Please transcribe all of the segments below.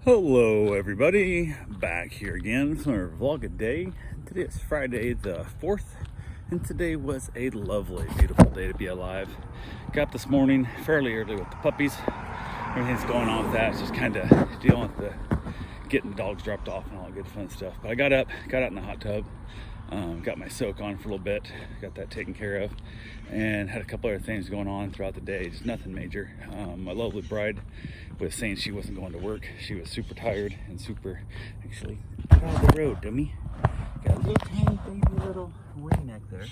Hello everybody, back here again for another vlog a day. Today is Friday the 4th, and today was a lovely, beautiful day to be alive. Got up this morning fairly early with the puppies. Everything's going on with that. It's just kind of dealing with the getting the dogs dropped off and all that good fun stuff. But I got up, got out in the hot tub, got my soak on for a little bit, got that taken care of, and had a couple other things going on throughout the day, just nothing major. My lovely bride was saying she wasn't going to work. She was super tired and actually, get out of the road, dummy. Got a little tiny baby little ringneck there.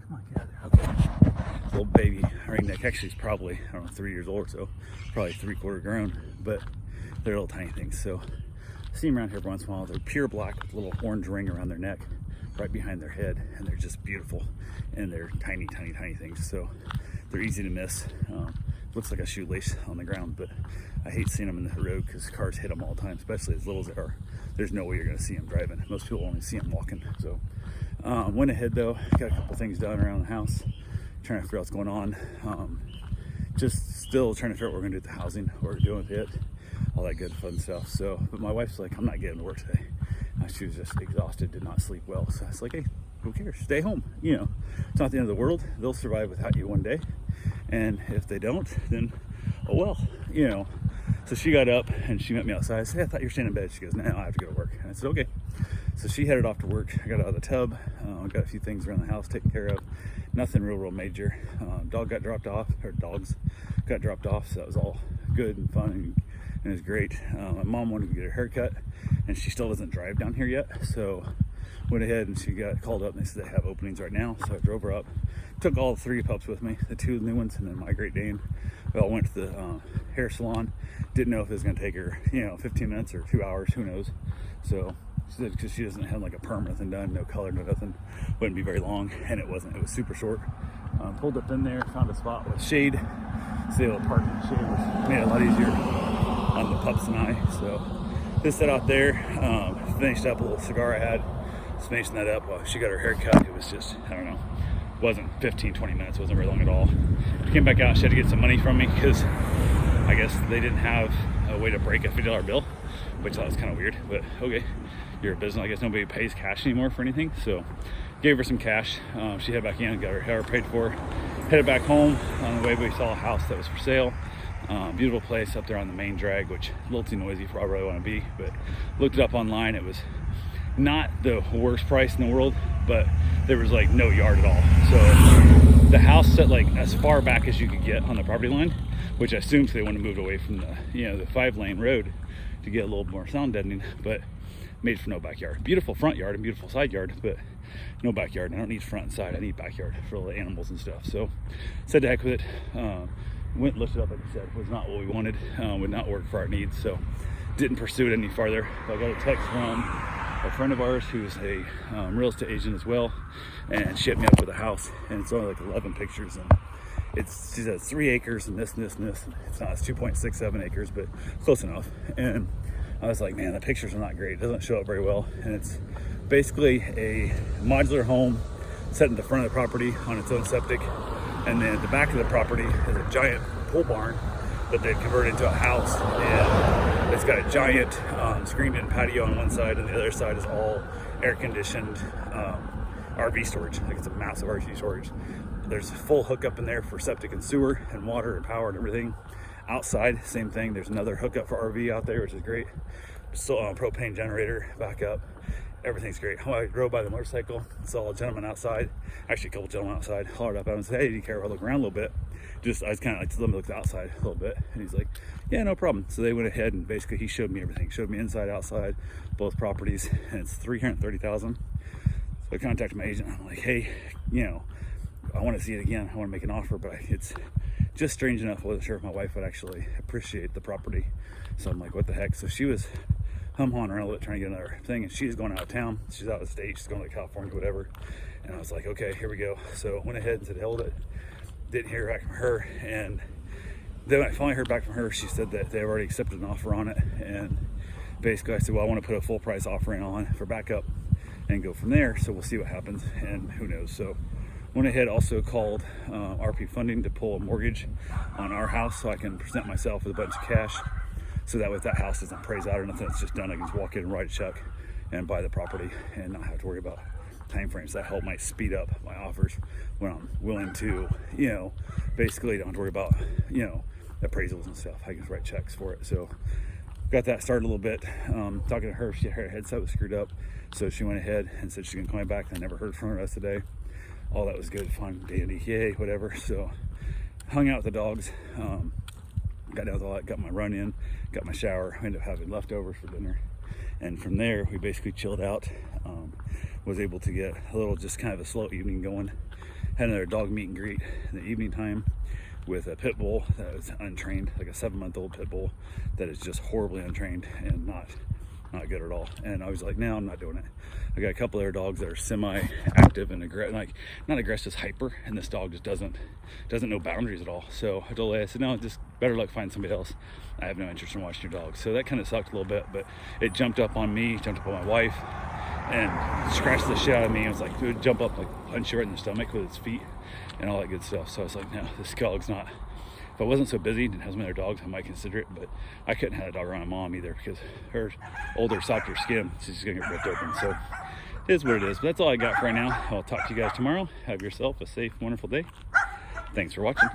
Come on, get out of there. Okay. Little baby ringneck. Actually, he's probably, I don't know, 3 years old or so. Probably 3/4 grown, but they're little tiny things. So I see them around here every once in a while. They're pure black with a little orange ring around their neck, right behind their head, and they're just beautiful. And they're tiny, tiny, tiny things. So they're easy to miss. Looks like a shoelace on the ground, but I hate seeing them in the road because cars hit them all the time, especially as little as they are. There's no way you're going to see them driving. Most people only see them walking. So went ahead though, got a couple things done around the house, trying to figure out what's going on. Just still trying to figure out what we're going to do with the housing, what we're doing with it, all that good fun stuff. So, but my wife's like, I'm not getting to work today. She was just exhausted, did not sleep well. So I was like, hey, who cares? Stay home. You know, it's not the end of the world. They'll survive without you one day. And if they don't, then, oh well, you know. So she got up and she met me outside. I said, hey, I thought you were staying in bed. She goes, no, I have to go to work. And I said, okay. So she headed off to work. I got out of the tub, got a few things around the house taken care of. Nothing real major. Dog got dropped off, or dogs got dropped off. So that was all good and fun and it was great. My mom wanted to get her haircut and she still doesn't drive down here yet. So went ahead and she got called up and they said they have openings right now. So I drove her up, took all 3 pups with me, the 2 new ones and then my Great Dane. We all went to the hair salon. Didn't know if it was gonna take her, 15 minutes or 2 hours, who knows. So she said, because she doesn't have like a perm or nothing done, no color, no nothing, wouldn't be very long, and it wasn't, it was super short. Pulled up in there, found a spot with shade, so able to park in the shade, which made it a lot easier on the pups and I. So just sat out there, finished up a little cigar I had, just finishing that up while she got her hair cut. It was just, I don't know, wasn't 15-20 minutes, wasn't very long at all. Came back out, she had to get some money from me because I guess they didn't have a way to break a $50 bill, which I was kind of weird, but okay, you're a business, I guess nobody pays cash anymore for anything. So gave her some cash. She headed back in, got her hair paid for, headed back home. On the way we saw a house that was for sale. Beautiful place up there on the main drag, which is a little too noisy for where I really want to be, but looked it up online. It was not the worst price in the world, but there was like no yard at all. So the house set like as far back as you could get on the property line, which I assumed they want to move away from the the 5-lane road to get a little more sound deadening, but made for no backyard. Beautiful front yard and beautiful side yard, but no backyard. I don't need front and side, I need backyard for all the animals and stuff. So said to heck with it. Went looked it up, like I said, was not what we wanted, would not work for our needs, so didn't pursue it any farther. I got a text from a friend of ours who's a real estate agent as well, and she hit me up with a house, and it's only like 11 pictures, and she says 3 acres and this and this and this. It's not, it's 2.67 acres, but close enough. And I was like, man, the pictures are not great. It doesn't show up very well. And it's basically a modular home set in the front of the property on its own septic. And then the back of the property is a giant pole barn that they've converted into a house. And it's got a giant screened-in patio on one side, and the other side is all air-conditioned RV storage. Like it's a massive RV storage. There's a full hookup in there for septic and sewer and water and power and everything. Outside, same thing. There's another hookup for RV out there, which is great. Still on a propane generator, backup. Everything's great. I drove by the motorcycle, saw a gentleman outside, actually a couple gentlemen outside, hollered up at him and said, hey, do you care if I look around a little bit? I was kind of like, let me look outside a little bit. And he's like, yeah, no problem. So they went ahead and basically he showed me everything. Showed me inside, outside, both properties, and it's $330,000. So I contacted my agent. I'm like, hey, I want to see it again. I want to make an offer, but it's just strange enough. I wasn't sure if my wife would actually appreciate the property. So I'm like, what the heck? So she was hawing around a little bit trying to get another thing, and she's going out of town. She's out of the state. She's going to California, whatever. And I was like, okay, here we go. So went ahead and said, held it. Didn't hear back from her. And then when I finally heard back from her, she said that they already accepted an offer on it. And basically I said, well, I want to put a full price offer in on for backup and go from there. So we'll see what happens, and who knows. So went ahead, also called RP Funding to pull a mortgage on our house so I can present myself with a bunch of cash So that way if that house doesn't praise out or nothing, it's just done. I can just walk in and write a check and buy the property and not have to worry about time frames. That help might speed up my offers when I'm willing to, you know, basically don't have to worry about, you know, appraisals and stuff. I can write checks for it. So got that started a little bit. Talking to her, her headset was screwed up, so she went ahead and said she's gonna call me back. I never heard from her the rest of the day. All that was good, fun, dandy, yay, whatever. So hung out with the dogs, got down with all that, got my run in, got my shower, ended up having leftovers for dinner, and from there we basically chilled out. Was able to get a little, just kind of a slow evening going. Had another dog meet and greet in the evening time with a pit bull that was untrained, like a 7-month-old pit bull that is just horribly untrained and not good at all. And I was like, no, I'm not doing it. I got a couple other dogs that are semi-active and like not aggressive, hyper, and this dog just doesn't know boundaries at all. So I told Leia, I said, no, just better luck find somebody else. I have no interest in watching your dog. So that kind of sucked a little bit, but it jumped up on me, jumped up on my wife, and scratched the shit out of me. It was like, it would jump up, like punch you right in the stomach with its feet and all that good stuff. So I was like, no, this dog's not. If I wasn't so busy and had some other dogs, I might consider it, but I couldn't have a dog around my mom either because her older, softer skin, she's gonna get ripped open. So it is what it is. But that's all I got for right now. I'll talk to you guys tomorrow. Have yourself a safe, wonderful day. Thanks for watching.